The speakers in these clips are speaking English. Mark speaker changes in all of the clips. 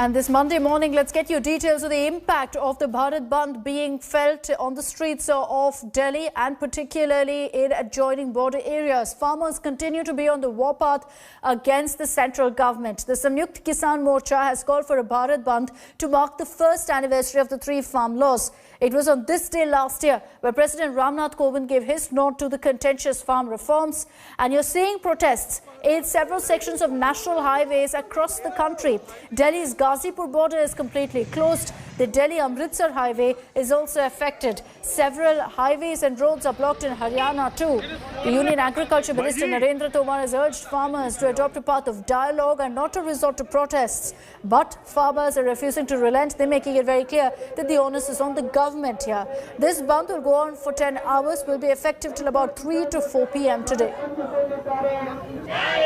Speaker 1: And this Monday morning, let's get you details of the impact of the Bharat Bandh being felt on the streets of Delhi and particularly in adjoining border areas. Farmers continue to be on the warpath against the central government. The Samyukta Kisan Morcha has called for a Bharat Bandh to mark the first anniversary of the 3 farm laws. It was on this day last year where President Ramnath Kovind gave his nod to the contentious farm reforms. And you're seeing protests in several sections of national highways across the country. Delhi's Ghazipur border is completely closed. The Delhi-Amritsar highway is also affected. Several highways and roads are blocked in Haryana too. The Union Agriculture Minister Narendra Tomar has urged farmers to adopt a path of dialogue and not to resort to protests. But farmers are refusing to relent. They're making it very clear that the onus is on the government here. This bandh will go on for 10 hours, will be effective till about 3 to 4 p.m. today.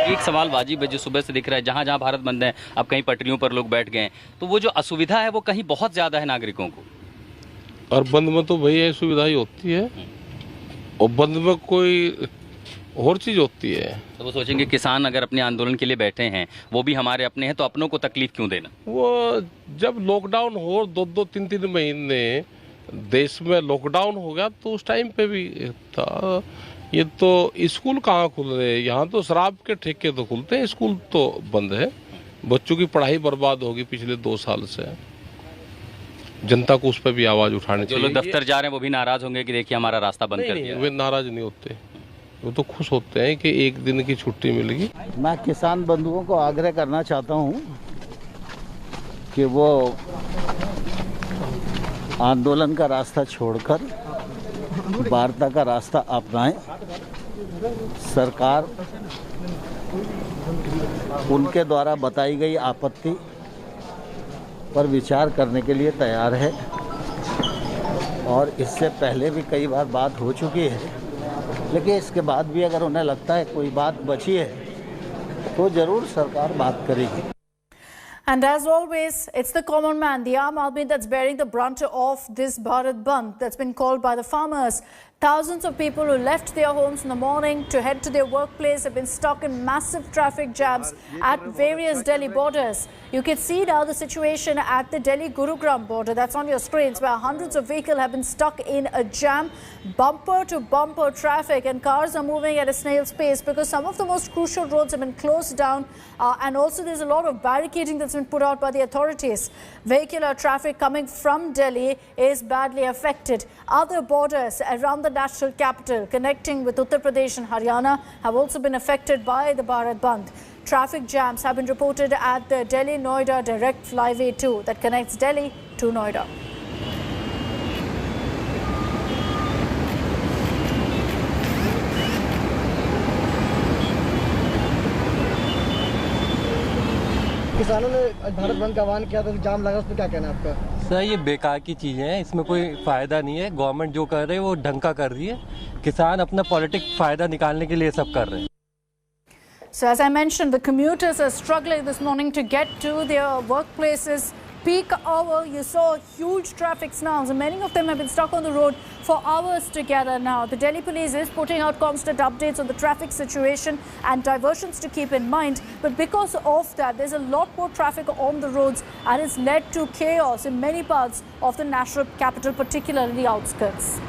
Speaker 2: एक सवाल वाजिब है जो सुबह से दिख रहा है, जहाँ भारत बंद है, अब कहीं पटरियों पर लोग बैठ गए, तो वो जो असुविधा है वो कहीं बहुत ज्यादा है नागरिकों को।
Speaker 3: और बंद में तो भैया सुविधा ही होती है, और बंद में कोई और चीज होती है।
Speaker 2: तो वो सोचेंगे किसान अगर अपने आंदोलन के लिए बैठे हैं, वो भी हमारे अपने हैं, तो अपनों को तकलीफ क्यों देना।
Speaker 3: वो जब लॉकडाउन हो 2-2, 3-3 महीने देश में लॉकडाउन हो गया, तो उस टाइम पे भी था। ये तो स्कूल कहाँ खुल रहे हैं, यहाँ तो शराब के ठेके तो खुलते हैं, स्कूल तो बंद है। बच्चों की पढ़ाई बर्बाद होगी पिछले 2 साल से। जनता को उस पर भी आवाज उठानी चाहिए।
Speaker 2: जो लोग दफ्तर जा रहे हैं वो भी नाराज होंगे कि देखिए हमारा रास्ता बंद कर दिया।
Speaker 3: वे नाराज नहीं होते, वो तो खुश होते हैं कि एक दिन की छुट्टी मिलेगी।
Speaker 4: मैं किसान बंधुओं को आग्रह करना चाहता हूँ कि वो आंदोलन का रास्ता छोड़कर वार्ता का रास्ता अपनाएं। सरकार उनके द्वारा बताई गई आपत्ति पर विचार करने के लिए तैयार है, और इससे पहले भी कई बार बात हो चुकी है, लेकिन इसके बाद भी अगर उन्हें लगता है कोई बात बची है तो ज़रूर सरकार बात करेगी।
Speaker 1: And as always, it's the common man, the Aadmi, that's bearing the brunt of this Bharat Bandh that's been called by the farmers. Thousands of people who left their homes in the morning to head to their workplace have been stuck in massive traffic jams at various Delhi borders. You can see now the situation at the Delhi-Gurugram border. That's on your screens, where hundreds of vehicles have been stuck in a jam, bumper-to-bumper traffic, and cars are moving at a snail's pace because some of the most crucial roads have been closed down, and also there's a lot of barricading that's been put out by the authorities. Vehicular traffic coming from Delhi is badly affected. Other borders around the national capital connecting with Uttar Pradesh and Haryana have also been affected by the Bharat Bandh. Traffic jams have been reported at the Delhi-Noida direct flyway 2 that connects Delhi to Noida.
Speaker 5: किसानों ने भारत बंद का आह्वान किया, तो जाम लगा, उस पर क्या कहना है आपका?
Speaker 6: सर, ये बेकार की चीज़ें हैं, इसमें कोई फ़ायदा नहीं है। गवर्नमेंट जो कर रही है वो ढंग का कर रही है, किसान अपना पॉलिटिक फ़ायदा निकालने के लिए सब कर रहे हैं।
Speaker 1: So as I mentioned, the commuters are struggling this morning to get to their workplaces. Peak hour, you saw huge traffic snarls, and many of them have been stuck on the road for hours together now. The Delhi police is putting out constant updates on the traffic situation and diversions to keep in mind. But because of that, there's a lot more traffic on the roads, and it's led to chaos in many parts of the national capital, particularly the outskirts.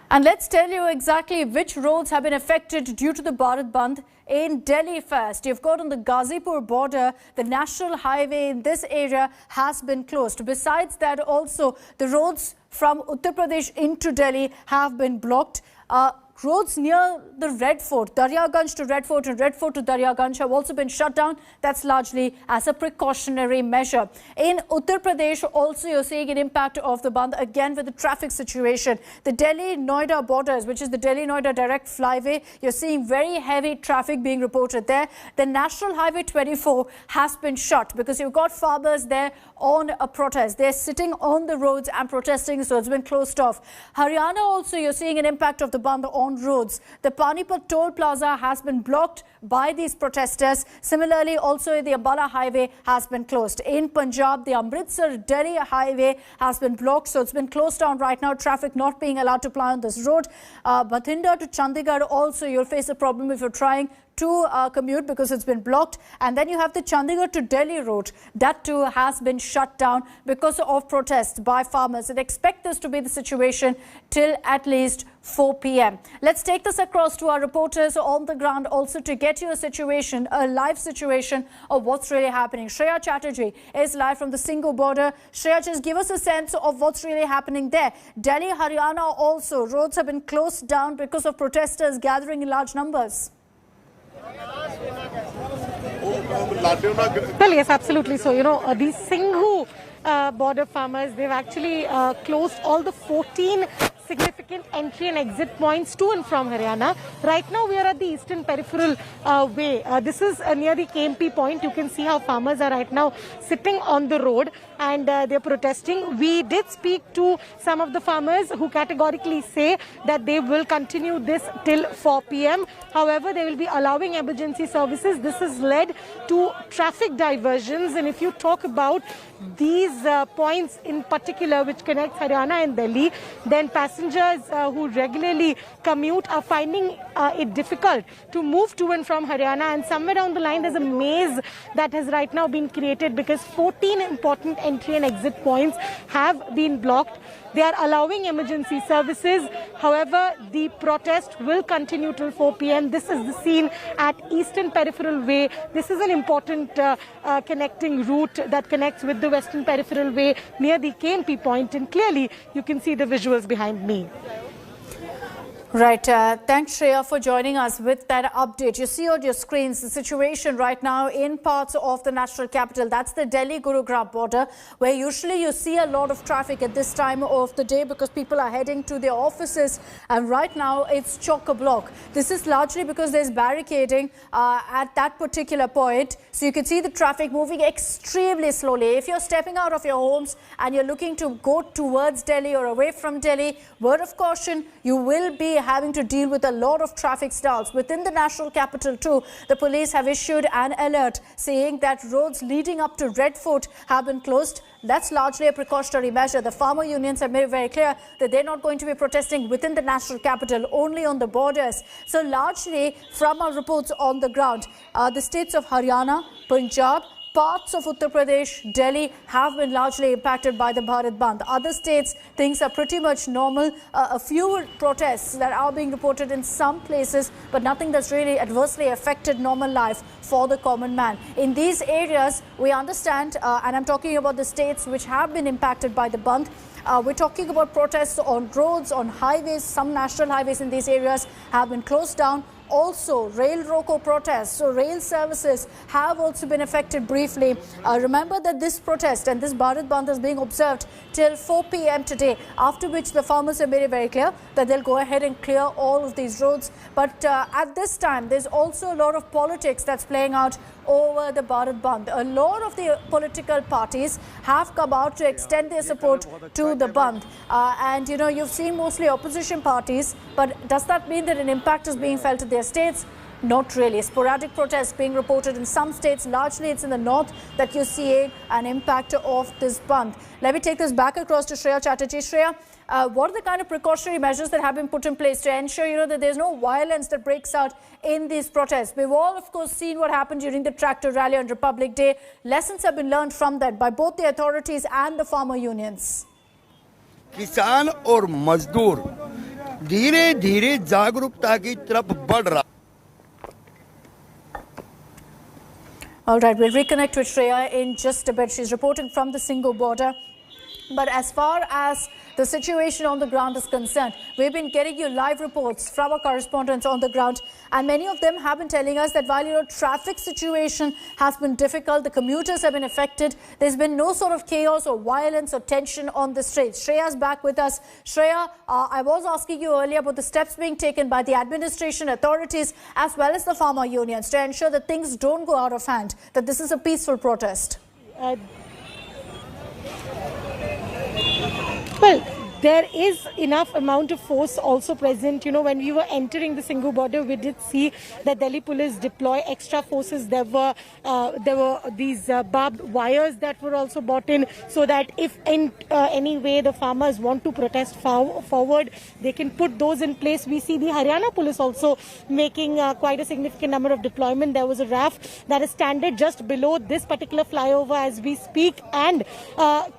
Speaker 1: And let's tell you exactly which roads have been affected due to the Bharat Bandh. In Delhi first, you've got on the Ghazipur border, the national highway in this area has been closed. Besides that, also the roads from Uttar Pradesh into Delhi have been blocked. Roads near the Red Fort, Daryaganj to Red Fort and Red Fort to Daryaganj have also been shut down. That's largely as a precautionary measure. In Uttar Pradesh, also you're seeing an impact of the bandh again with the traffic situation. The Delhi-Noida borders, which is the Delhi-Noida direct flyway, you're seeing very heavy traffic being reported there. The National Highway 24 has been shut because you've got farmers there on a protest. They're sitting on the roads and protesting, so it's been closed off. Haryana also, you're seeing an impact of the bandh on roads. The Panipat toll plaza has been blocked by these protesters. Similarly, also the Ambala highway has been closed. In Punjab, the Amritsar-Delhi highway has been blocked, so it's been closed down right now. Traffic not being allowed to ply on this road. Bathinda to Chandigarh also, you'll face a problem if you're trying to commute because it's been blocked. And then you have the Chandigarh to Delhi road. That too has been shut down because of protests by farmers. And expect this to be the situation till at least 4 p.m. Let's take this across to our reporters on the ground also to get you a situation, a live situation of what's really happening. Shreya Chatterjee is live from the Singhu border. Shreya, just give us a sense of what's really happening there. Delhi, Haryana also, roads have been closed down because of protesters gathering in large numbers.
Speaker 7: Well, yes, absolutely. So, these Singhu border farmers, they've actually closed all the 14 significant entry and exit points to and from Haryana. Right now, we are at the eastern peripheral way. This is near the KMP point. You can see how farmers are right now sitting on the road and they're protesting. We did speak to some of the farmers who categorically say that they will continue this till 4 p.m. However, they will be allowing emergency services. This has led to traffic diversions. And if you talk about these points in particular, which connects Haryana and Delhi, then passengers who regularly commute are finding it difficult to move to and from Haryana. And somewhere down the line, there's a maze that has right now been created because 14 important entry and exit points have been blocked. They are allowing emergency services. However, the protest will continue till 4 p.m. This is the scene at Eastern Peripheral Way. This is an important connecting route that connects with the Western Peripheral Way near the KMP point. And clearly, you can see the visuals behind me.
Speaker 1: Right. Thanks, Shreya, for joining us with that update. You see on your screens the situation right now in parts of the national capital. That's the Delhi-Gurugram border, where usually you see a lot of traffic at this time of the day because people are heading to their offices. And right now, it's chock-a-block. This is largely because there's barricading at that particular point. So you can see the traffic moving extremely slowly. If you're stepping out of your homes and you're looking to go towards Delhi or away from Delhi, word of caution, you will be having to deal with a lot of traffic stalls. Within the national capital too, the police have issued an alert saying that roads leading up to Red Fort have been closed. That's largely a precautionary measure. The farmer unions have made it very clear that they're not going to be protesting within the national capital, only on the borders. So largely from our reports on the ground, the states of Haryana, Punjab, parts of Uttar Pradesh, Delhi have been largely impacted by the Bharat Bandh. Other states, things are pretty much normal. A few protests that are being reported in some places, but nothing that's really adversely affected normal life for the common man. In these areas, we understand, and I'm talking about the states which have been impacted by the Bandh. We're talking about protests on roads, on highways. Some national highways in these areas have been closed down. Also, rail roko protests, so rail services have also been affected briefly. Remember that this protest and this Bharat Bandh is being observed till 4 p.m. today, after which the farmers have made it very clear that they'll go ahead and clear all of these roads. But at this time, there's also a lot of politics that's playing out over the Bharat Bandh. A lot of the political parties have come out to extend their support to the Bandh. And, you've seen mostly opposition parties, but does that mean that an impact is being felt in their states? Not really. Sporadic protests being reported in some states. Largely, it's in the north that you're seeing an impact of this Bandh. Let me take this back across to Shreya Chatterjee. Shreya, what are the kind of precautionary measures that have been put in place to ensure, that there's no violence that breaks out in these protests? We've all, of course, seen what happened during the tractor rally on Republic Day. Lessons have been learned from that by both the authorities and the farmer unions.
Speaker 8: किसान और मजदूर धीरे धीरे जागरूकता की तरफ बढ़ रहा.
Speaker 1: All right, we'll reconnect with Shreya in just a bit. She's reporting from the Singhu border. But as far as the situation on the ground is concerned, we've been getting you live reports from our correspondents on the ground, and many of them have been telling us that while traffic situation has been difficult, the commuters have been affected, there's been no sort of chaos or violence or tension on the streets. Shreya's back with us. Shreya, I was asking you earlier about the steps being taken by the administration, authorities, as well as the farmer unions to ensure that things don't go out of hand, that this is a peaceful protest.
Speaker 7: Well, there is enough amount of force also present. You know, when we were entering the Singhu border, we did see that Delhi police deploy extra forces. There were these barbed wires that were also brought in, so that if in any way the farmers want to protest forward, they can put those in place. We see the Haryana police also making quite a significant number of deployment. There was a RAF that is stranded just below this particular flyover as we speak, and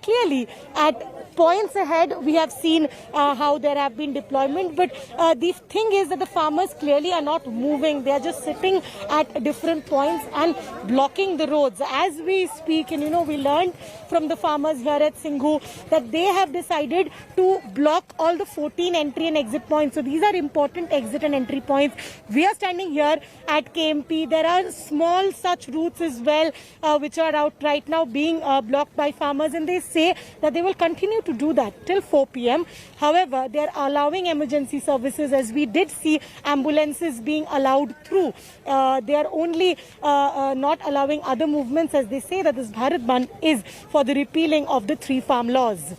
Speaker 7: clearly at points ahead we have seen how there have been deployment, but the thing is that the farmers clearly are not moving. They are just sitting at different points and blocking the roads as we speak. And you know, we learned from the farmers here at Singhu that they have decided to block all the 14 entry and exit points. So these are important exit and entry points. We are standing here at KMP. There are small such routes as well which are out right now being blocked by farmers, and they say that they will continue to do that till 4 p.m. However, they are allowing emergency services, as we did see ambulances being allowed through. They are only not allowing other movements, as they say that this Bharat Bandh is for the repealing of the 3 farm laws.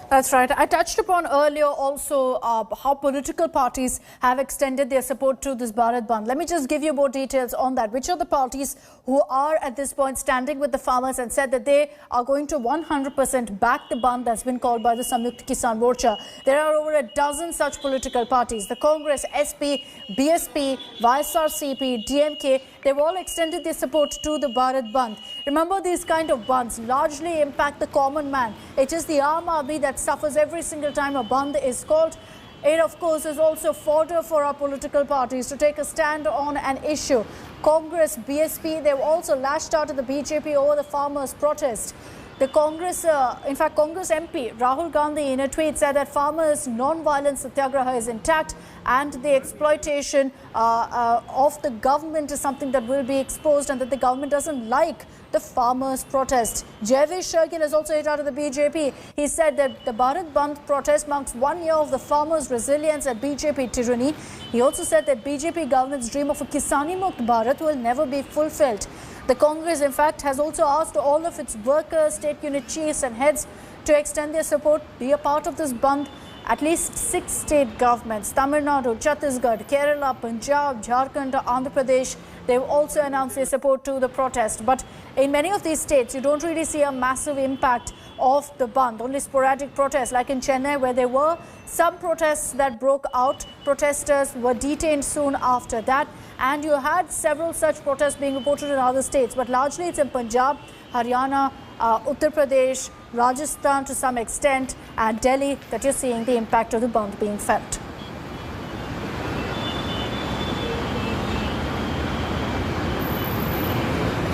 Speaker 1: That's right. I touched upon earlier also how political parties have extended their support to this Bharat Bandh. Let me just give you more details on that. Which are the parties who are at this point standing with the farmers and said that they are going to 100% back the Bandh that's been called by the Samyukta Kisan Morcha? There are over a dozen such political parties. The Congress, SP, BSP, YSRCP, DMK, they've all extended their support to the Bharat Bandh. Remember, these kind of bandhs largely impact the common man. It is the Aam Aadmi that suffers every single time a bandh is called. It, of course, is also fodder for our political parties to take a stand on an issue. Congress, BSP, they've also lashed out at the BJP over the farmers' protest. The Congress, in fact, Congress MP Rahul Gandhi in a tweet said that farmers' non-violent satyagraha is intact and the exploitation of the government is something that will be exposed, and that the government doesn't like the farmers' protest. Jaivesh Shargil has also hit out of the BJP. He said that the Bharat Bandh protest marks 1 year of the farmers' resilience at BJP tyranny. He also said that BJP government's dream of a Kisani Mukt Bharat will never be fulfilled. The Congress, in fact, has also asked all of its workers, state unit chiefs and heads to extend their support, be a part of this bandh. At least 6 state governments, Tamil Nadu, Chhattisgarh, Kerala, Punjab, Jharkhand, Andhra Pradesh, they've also announced their support to the protest. But in many of these states, you don't really see a massive impact of the bandh, only sporadic protests, like in Chennai, where there were some protests that broke out. Protesters were detained soon after that, and you had several such protests being reported in other states, but largely it's in Punjab, Haryana, Uttar Pradesh, Rajasthan to some extent, and Delhi that you're seeing the impact of the bandh being felt.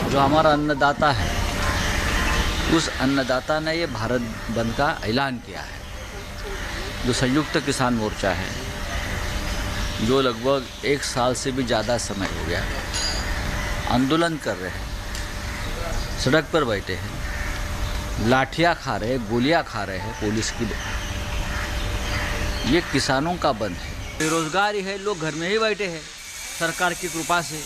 Speaker 9: जो हमारा अन्नदाता है, उस अन्नदाता ने ये भारत बंद का ऐलान किया है। जो संयुक्त किसान मोर्चा है, जो लगभग 1 साल से भी ज़्यादा समय हो गया आंदोलन कर रहे हैं, सड़क पर बैठे हैं, लाठियाँ खा रहे हैं, गोलियाँ खा रहे हैं पुलिस की। ये किसानों का बंद है। बेरोजगारी है, लोग घर में ही बैठे हैं सरकार की कृपा से,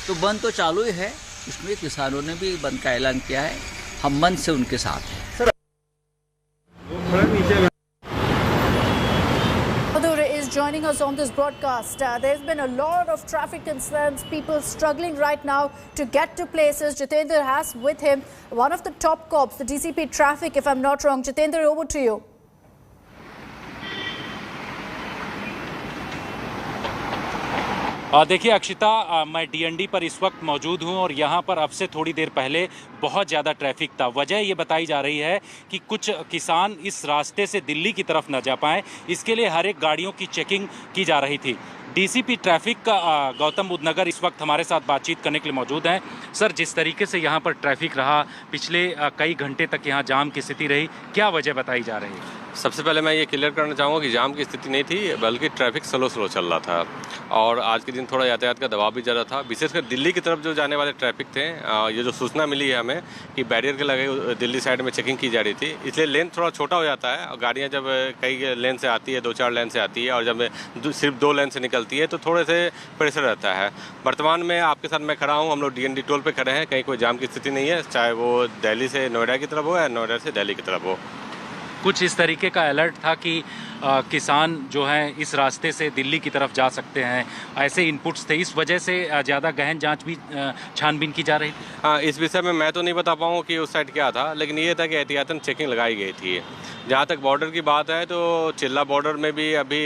Speaker 9: तो बंद तो चालू ही है। इसमें किसानों ने भी बंद का ऐलान किया है, हम मन से उनके साथ हैं।
Speaker 1: Joining us on this broadcast. There's been a lot of traffic concerns, people struggling right now to get to places. Jitendra has with him one of the top cops, the DCP traffic, if I'm not wrong. Jitendra, over to you.
Speaker 10: देखिए अक्षिता, मैं DND पर इस वक्त मौजूद हूं और यहां पर अब से थोड़ी देर पहले बहुत ज़्यादा ट्रैफिक था। वजह ये बताई जा रही है कि कुछ किसान इस रास्ते से दिल्ली की तरफ न जा पाएँ, इसके लिए हर एक गाड़ियों की चेकिंग की जा रही थी। डीसीपी ट्रैफिक का गौतम बुद्ध नगर इस वक्त हमारे साथ बातचीत करने के लिए मौजूद हैं। सर, जिस तरीके से यहाँ पर ट्रैफिक रहा, पिछले कई घंटे तक यहाँ जाम की स्थिति रही, क्या वजह बताई जा रही है?
Speaker 3: सबसे पहले मैं ये क्लियर करना चाहूँगा कि जाम की स्थिति नहीं थी, बल्कि ट्रैफिक स्लो चल रहा था और आज के दिन थोड़ा यातायात का दबाव भी ज़्यादा था। विशेषकर दिल्ली की तरफ जो जाने वाले ट्रैफिक थे, ये जो सूचना मिली है हमें कि बैरियर के लगे दिल्ली साइड में चेकिंग की जा रही थी, इसलिए लेन थोड़ा छोटा हो जाता है। गाड़ियाँ जब कई लेन से आती है, 2-4 लेन से आती है, और जब सिर्फ 2 लेन से निकलती है तो थोड़े से प्रेशर रहता है। वर्तमान में आपके साथ मैं खड़ा हूँ, हम लोग डीएनडी टोल पे खड़े हैं, कहीं कोई जाम की स्थिति नहीं है, चाहे वो दिल्ली से नोएडा की तरफ हो या नोएडा से दिल्ली की तरफ हो।
Speaker 10: कुछ इस तरीके का अलर्ट था कि किसान जो है इस रास्ते से दिल्ली की तरफ जा सकते हैं, ऐसे इनपुट्स थे, इस वजह से ज़्यादा गहन जांच भी छानबीन की जा रही थी।
Speaker 11: हाँ, इस विषय में मैं तो नहीं बता पाऊँ कि उस साइड क्या था, लेकिन ये था कि एहतियातन चेकिंग लगाई गई थी। जहाँ तक बॉर्डर की बात है तो चिल्ला बॉर्डर में भी अभी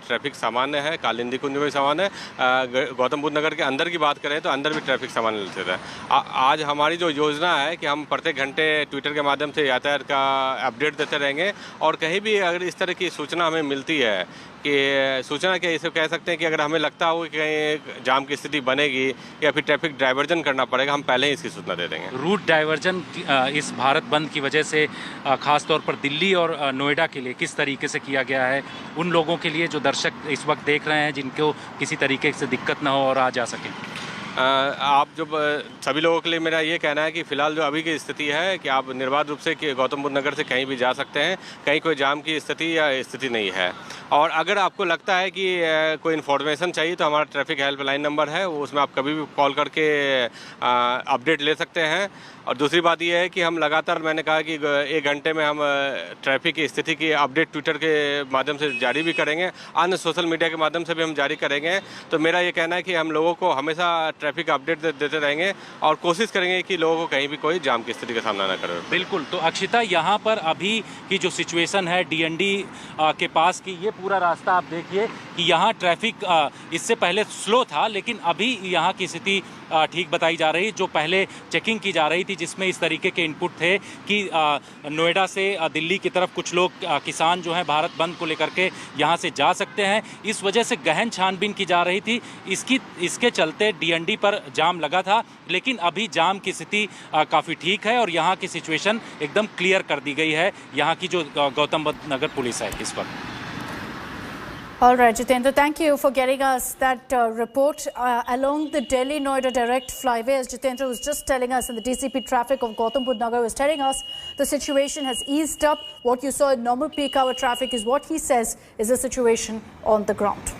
Speaker 11: ट्रैफिक सामान्य है, कालिंदी कुंज में भी सामान्य है। गौतम बुद्ध नगर के अंदर की बात करें तो अंदर भी ट्रैफिक सामान्य रहता है। आज हमारी जो योजना है कि हम प्रत्येक घंटे ट्विटर के माध्यम से यातायात का अपडेट देते रहेंगे, और कहीं भी अगर इस तरह की सूचना हमें मिलती है कि सूचना क्या इसे कह सकते हैं कि अगर हमें लगता हो कि कहीं जाम की स्थिति बनेगी या फिर ट्रैफिक डाइवर्जन करना पड़ेगा, हम पहले ही इसकी सूचना दे देंगे।
Speaker 10: रूट डाइवर्जन इस भारत बंद की वजह से खास तौर पर दिल्ली और नोएडा के लिए किस तरीके से किया गया है, उन लोगों के लिए जो दर्शक इस वक्त देख रहे हैं जिनको किसी तरीके से दिक्कत ना हो और आ जा सकें?
Speaker 11: आप जो सभी लोगों के लिए मेरा ये कहना है कि फ़िलहाल जो अभी की स्थिति है कि आप निर्बाध रूप से कि गौतम बुद्ध नगर से कहीं भी जा सकते हैं, कहीं कोई जाम की स्थिति या स्थिति नहीं है। और अगर आपको लगता है कि कोई इन्फॉर्मेशन चाहिए तो हमारा ट्रैफिक हेल्पलाइन नंबर है, उसमें आप कभी भी कॉल करके अपडेट ले सकते हैं। और दूसरी बात यह है कि हम लगातार, मैंने कहा कि 1 घंटे में हम ट्रैफिक की स्थिति की अपडेट ट्विटर के माध्यम से जारी भी करेंगे, अन्य सोशल मीडिया के माध्यम से भी हम जारी करेंगे। तो मेरा ये कहना है कि हम लोगों को हमेशा ट्रैफिक अपडेट देते रहेंगे और कोशिश करेंगे कि लोगों को कहीं भी कोई जाम की स्थिति का सामना न करें।
Speaker 10: बिल्कुल। तो अक्षिता, यहाँ पर अभी की जो सिचुएशन है डीएनडी के पास की, ये पूरा रास्ता आप देखिए कि यहाँ ट्रैफिक इससे पहले स्लो था, लेकिन अभी यहाँ की स्थिति ठीक बताई जा रही। जो पहले चेकिंग की जा रही थी जिसमें इस तरीके के इनपुट थे कि नोएडा से दिल्ली की तरफ कुछ लोग किसान जो हैं भारत बंद को लेकर के यहाँ से जा सकते हैं, इस वजह से गहन छानबीन की जा रही थी। इसके चलते डीएनडी पर जाम लगा था, लेकिन अभी जाम की स्थिति काफ़ी ठीक है और यहाँ की सिचुएशन एकदम क्लियर कर दी गई है यहाँ की जो गौतम बुद्ध नगर पुलिस है इस वक्त।
Speaker 1: All right, Jitendra, thank you for getting us that report along the Delhi-Noida direct flyway. As Jitendra was just telling us, and the DCP traffic of Gautam Budh Nagar was telling us, the situation has eased up. What you saw in normal peak hour traffic is what he says is the situation on the ground.